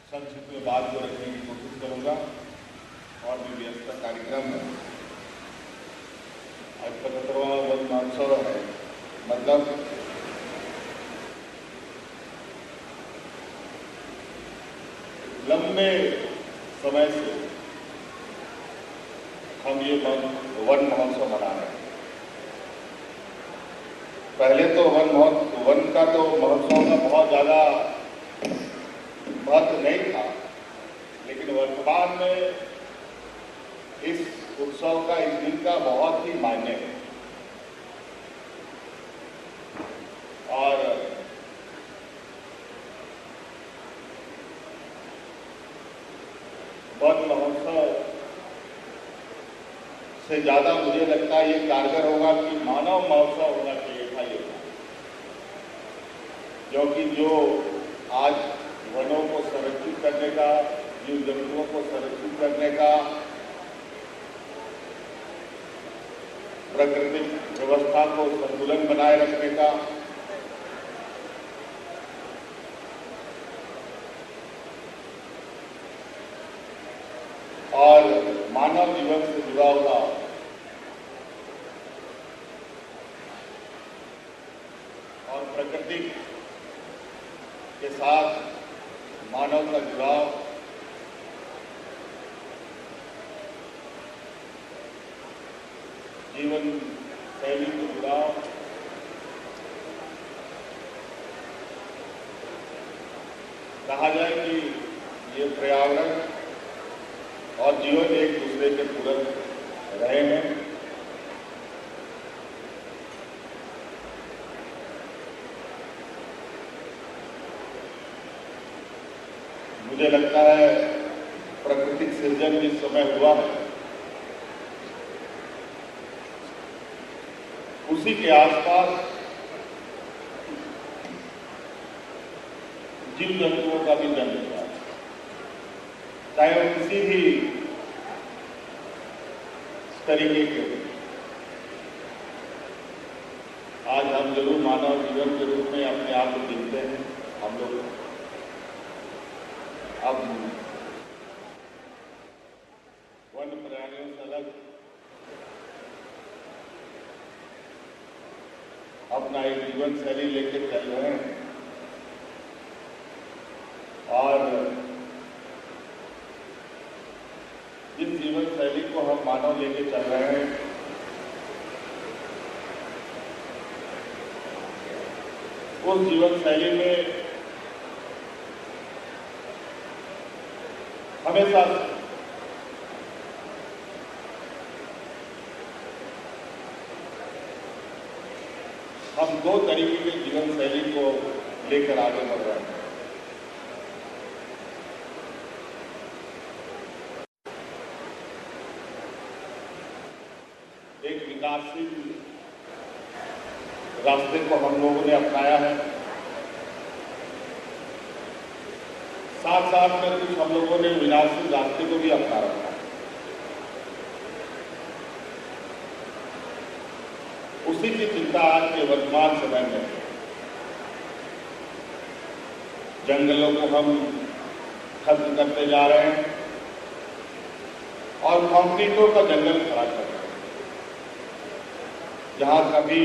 संक्षिप्त में बात को रखने की कोशिश करूंगा और भी व्यस्त कार्यक्रम है। आज 75वां वन महोत्सव है, मतलब लंबे समय से हम ये वन महोत्सव मना रहे हैं। पहले तो वन का तो महोत्सव का बहुत ज्यादा महत्व नहीं था, लेकिन वर्तमान में इस उत्सव का, इस दिन का बहुत ही मायने है। और वन महोत्सव से ज्यादा मुझे लगता है ये कारगर होगा कि मानव महोत्सव होना चाहिए था ये, क्योंकि जो आज वनों को संरक्षित करने का, जीव जंतुओं को संरक्षित करने का, प्राकृतिक व्यवस्था को संतुलन बनाए रखने का, और मानव जीवन से जुड़ा हुआ और प्रकृति के साथ मानव का जुड़ाव, जीवन शैली से जुड़ाव, कहा जाए कि ये पर्यावरण और जीवन एक दूसरे के पूरक रहे हैं। मुझे लगता है प्राकृतिक सृजन जिस समय हुआ है, उसी के आसपास जीव जंतुओं का भी जन्म हुआ, चाहे वो किसी भी तरीके के। आज हम जरूर मानव जीवन के रूप में अपने आप को देखते हैं। हम लोग अब वन प्राणियों से अलग अपना एक जीवन शैली लेकर चल रहे हैं, और जिस जीवन शैली को हम मानव लेके चल रहे हैं, उस जीवन शैली में हमेशा हम दो तरीके के जीवन शैली को लेकर आगे बढ़ रहे हैं। एक विकासशील रास्ते को हम लोगों ने अपनाया है, साथ साथ में कुछ हम लोगों ने विनाशशील रास्ते को भी अपना रखा है। उसी की चिंता आज के वर्तमान समय में जंगलों को हम खत्म करते जा रहे हैं और कंक्रीटों का जंगल खड़ा कर रहे हैं। जहां कभी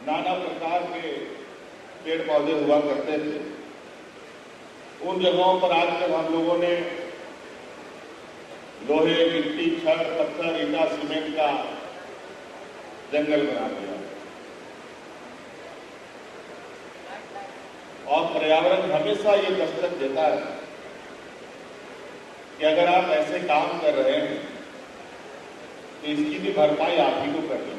नाना प्रकार के पेड़ पौधे हुआ करते थे, उन जगहों पर आजकल हम लोगों ने लोहे, मिट्टी, छड़, पत्थर, ईटा, सीमेंट का जंगल बना दिया। और पर्यावरण हमेशा ये दस्तक देता है कि अगर आप ऐसे काम कर रहे हैं तो इसकी भी भरपाई आप ही को करनी है,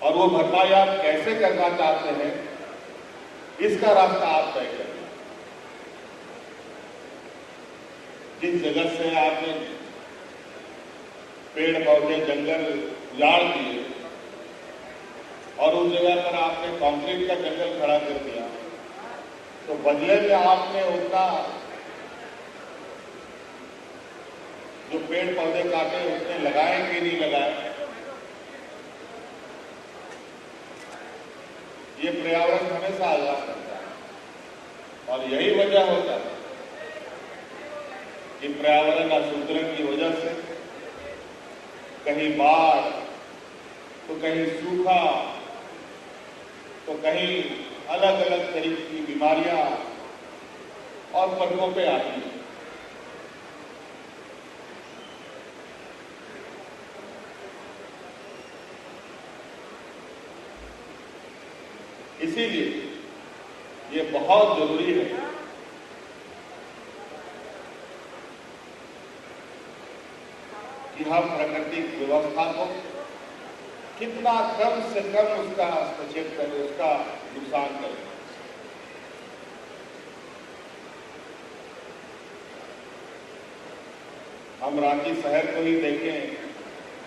और वो भरपाई आप कैसे करना चाहते हैं, इसका रास्ता आप तय करें। जिस जगह से आपने पेड़ पौधे जंगल उजाड़ दिए और उस जगह पर आपने कंक्रीट का जंगल खड़ा कर दिया, तो बदले में आपने उतना जो पेड़ पौधे काटे उसने लगाए कि नहीं लगाए, ये पर्यावरण हमेशा आजाद करता है और यही वजह होता है कि पर्यावरण असंतुलन की वजह से कहीं बाढ़ तो कहीं सूखा तो कहीं अलग अलग तरीके की बीमारियां और प्रकोपें आती हैं। इसीलिए ये बहुत जरूरी है कि हम प्राकृतिक व्यवस्था को कितना कम से कम उसका हस्तक्षेप करें, उसका नुकसान करें। हम रांची शहर को ही देखें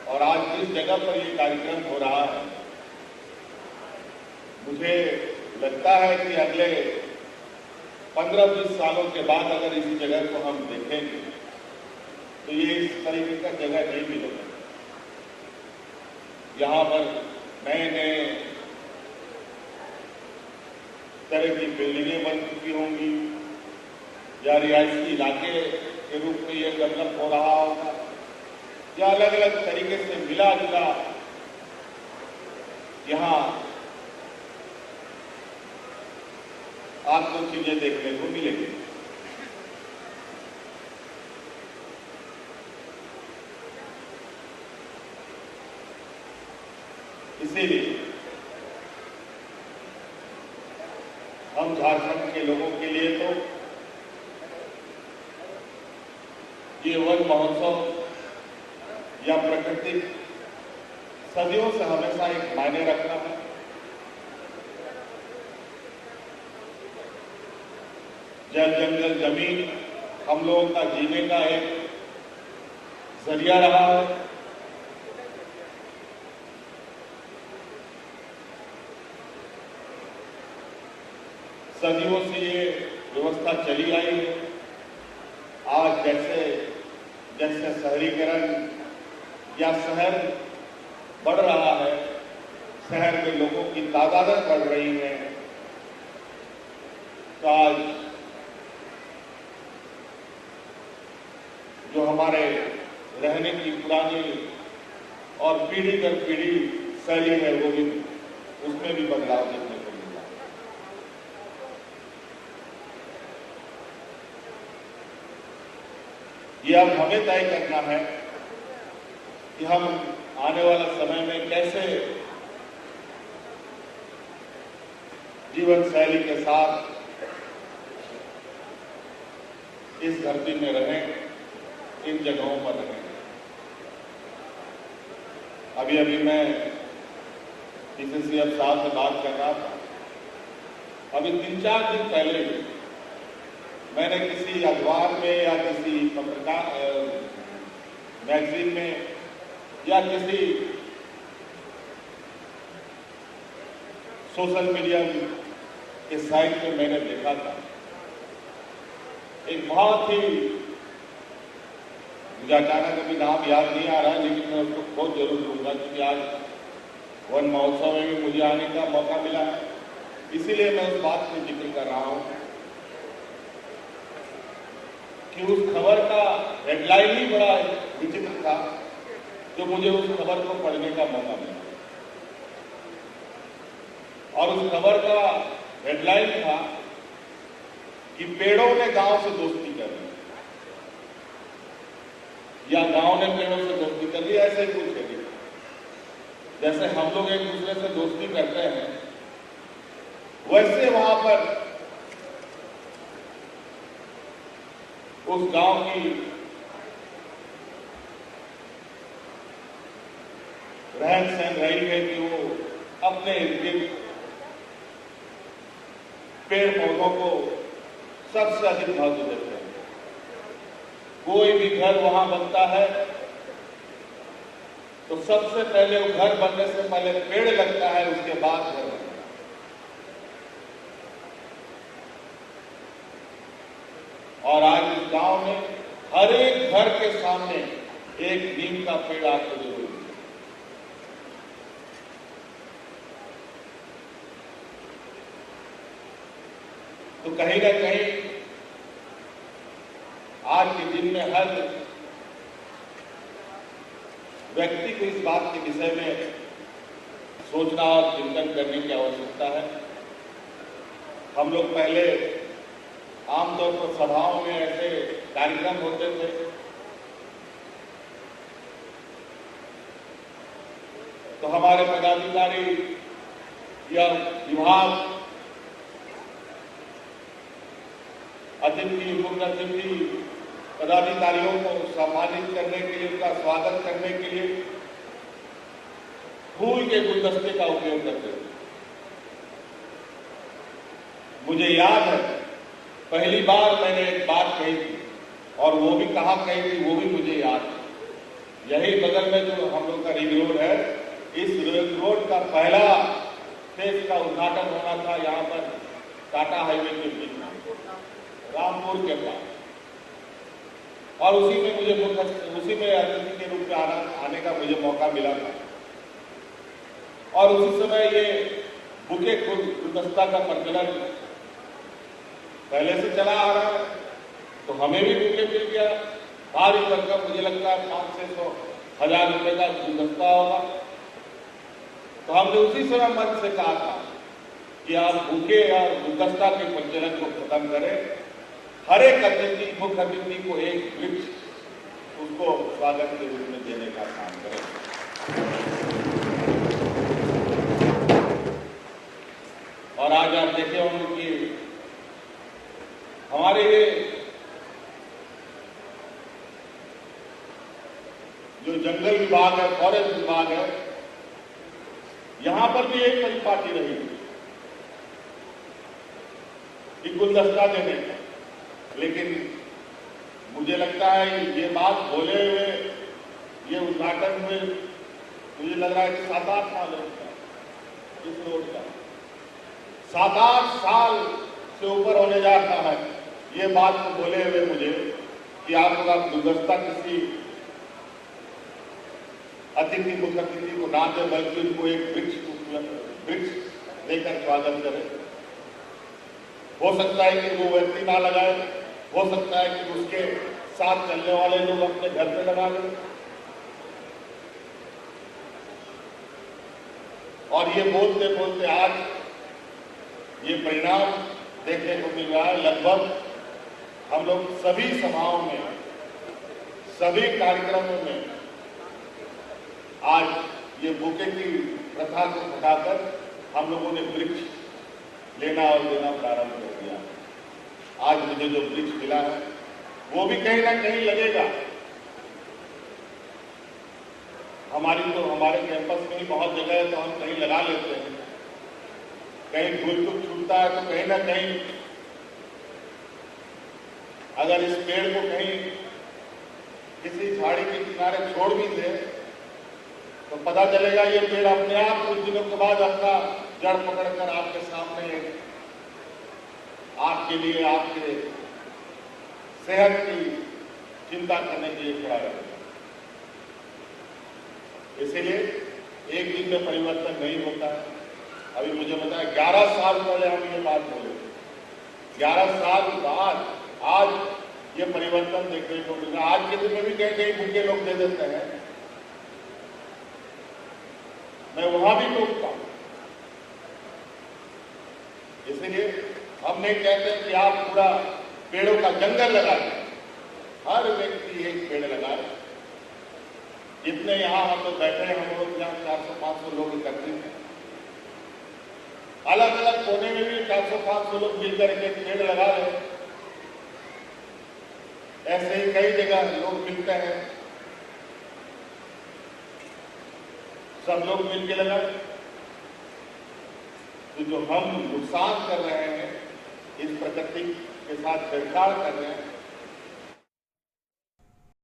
और आज जिस जगह पर ये कार्यक्रम हो रहा है, मुझे लगता है कि अगले 15-20 सालों के बाद अगर इसी जगह को हम देखेंगे तो ये इस तरीके का जगह नहीं मिलेगा। यहाँ पर नए नए तरह की बिल्डिंगें बन चुकी होंगी या रिहायशी इलाके के रूप में ये डेवलप हो रहा होगा या अलग अलग तरीके से मिला जुला यहाँ आपको चीजें देखने को मिलेंगी। इसीलिए हम झारखंड के लोगों के लिए तो ये वन महोत्सव या प्राकृतिक सदियों से हमेशा एक मायने रखना है। जल जंगल जमीन हम लोगों का जीने का एक जरिया रहा है। सदियों से ये व्यवस्था चली आई है। आज जैसे जैसे शहरीकरण या शहर बढ़ रहा है, शहर में लोगों की तादाद बढ़ रही है, तो आज जो हमारे रहने की पुरानी और पीढ़ी दर पीढ़ी शैली है वो भी उसमें भी बदलाव देखने को मिला। ये अब हमें तय करना है कि हम आने वाला समय में कैसे जीवन शैली के साथ इस धरती में रहें, इन जगहों पर रहें। अभी अभी मैं पीसीसीएफ साहब से बात कर रहा था। अभी 3-4 दिन पहले मैंने किसी अखबार में या किसी पत्रकार मैगजीन में या किसी सोशल मीडिया के साइट पे मैंने देखा था एक बहुत ही, मुझे अचानक अभी नाम याद नहीं आ रहा है, लेकिन मैं उसको बहुत जरूर लूंगा क्योंकि आज वन महोत्सव में भी मुझे आने का मौका मिला है, इसीलिए मैं उस बात को जिक्र कर रहा हूं कि उस खबर का हेडलाइन ही बड़ा विचित्र था जो मुझे उस खबर को पढ़ने का मौका मिला। और उस खबर का हेडलाइन था कि पेड़ों ने गांव से दोस्ती कर ली या गांव ने पेड़ों से दोस्ती कर ली, ऐसे ही कुछ है। जैसे हम लोग एक दूसरे से दोस्ती करते हैं वैसे वहां पर उस गांव की रहन सहन रही है कि वो अपने इर्द पेड़ पौधों को सबसे अधिक महत्व देते हैं। कोई भी घर वहां बनता है तो सबसे पहले वो घर बनने से पहले पेड़ लगता है, उसके बाद घर बनता है। और आज इस गांव में हर एक घर के सामने एक नीम का पेड़ आपको जरूर है। तो कहीं ना कहीं आज के दिन में हर व्यक्ति को इस बात के विषय में सोचना और चिंतन करने की आवश्यकता है। हम लोग पहले आमतौर पर सभाओं में ऐसे कार्यक्रम होते थे, तो हमारे पदाधिकारी या विभाग अतिथि मुख्य अतिथि पदाधिकारियों को सम्मानित करने के लिए, उनका स्वागत करने के लिए फूल के गुलदस्ते का उपयोग करते थे। मुझे याद है पहली बार मैंने एक बात कही थी और वो भी कहाँ कही थी वो भी मुझे याद है। यही बगल में जो हम लोग का रिंग रोड है, इस रिंग रोड का पहला फेज का उद्घाटन होना था यहाँ पर टाटा हाईवे के बीच में रामपुर के पास, और उसी में अतिथि के रूप में आने का मुझे मौका मिला था। और उसी समय ये बुके गुलदस्ता का प्रचलन पहले से चला आ रहा है, तो हमें भी बुके मिल गया। भारी रकम, मुझे लगता है 500-1000 रुपए का गुलदस्ता होगा। तो हमने उसी समय मन से कहा था कि आप बुके और गुलदस्ता के प्रचलन को खत्म करें, हर एक अतिथि मुख्य अतिथि को एक वृक्ष उसको स्वागत के रूप में देने का काम करें। और आज आप देखे होंगे कि हमारे ये जो जंगल विभाग है, फॉरेस्ट विभाग है, यहां पर भी एक परिपाटी रही कि गुलदस्ता देने का। लेकिन मुझे लगता है ये बात बोले हुए, ये उद्घाटन हुए, मुझे लग रहा है कि 7-8 साल हो गया इस रोड का। 7-8 साल से ऊपर होने जा रहा है ये बात को बोले हुए मुझे कि आप लोग गुलदस्ता किसी अतिथि मुख्य अतिथि को ना दे, बल्कि उनको एक वृक्ष देकर स्वागत करें। हो सकता है कि वो व्यक्ति ना लगाए, हो सकता है कि उसके साथ चलने वाले लोग अपने घर पे लगा लें। और ये बोलते बोलते आज ये परिणाम देखने को मिल रहा है। लगभग हम लोग सभी सभाओं में, सभी कार्यक्रमों में आज ये बुके की प्रथा को हटाकर हम लोगों ने वृक्ष लेना और देना प्रारंभ कर दिया। आज मुझे जो वृक्ष मिला है वो भी कहीं ना कहीं लगेगा। हमारे कैंपस में ही बहुत जगह है, तो हम कहीं लगा लेते हैं। कहीं फूल को छूटता है तो कहीं ना कहीं अगर इस पेड़ को कहीं किसी झाड़ी के किनारे छोड़ भी दे तो पता चलेगा ये पेड़ अपने आप कुछ दिनों के बाद अपना जड़ पकड़कर आपके सामने आपके लिए, आपके सेहत की चिंता करने के लिए खड़ा रहेगा। इसीलिए एक दिन में परिवर्तन नहीं होता है। अभी मुझे पता है 11 साल पहले हम ये बात बोले, 11 साल बाद आज ये परिवर्तन देखने को मिला। आज के दिन में भी कहीं कहीं भूखे लोग दे देते हैं, मैं वहां भी टोकता हूं। इसलिए हम नहीं कहते कि आप पूरा पेड़ों का जंगल लगा दें, हर व्यक्ति एक पेड़ लगाए। जितने यहां हम लोग बैठे हैं, हम लोग यहाँ 400-500 लोग एकत्रित हैं, अलग अलग कोने में भी 400-500 लोग मिलकर एक पेड़ लगा रहे। ऐसे ही कई जगह लोग मिलते हैं, सब लोग मिलकर लगाए। तो जो हम नुकसान कर रहे हैं, इस प्रकृति के साथ छेड़छाड़ कर रहे हैं,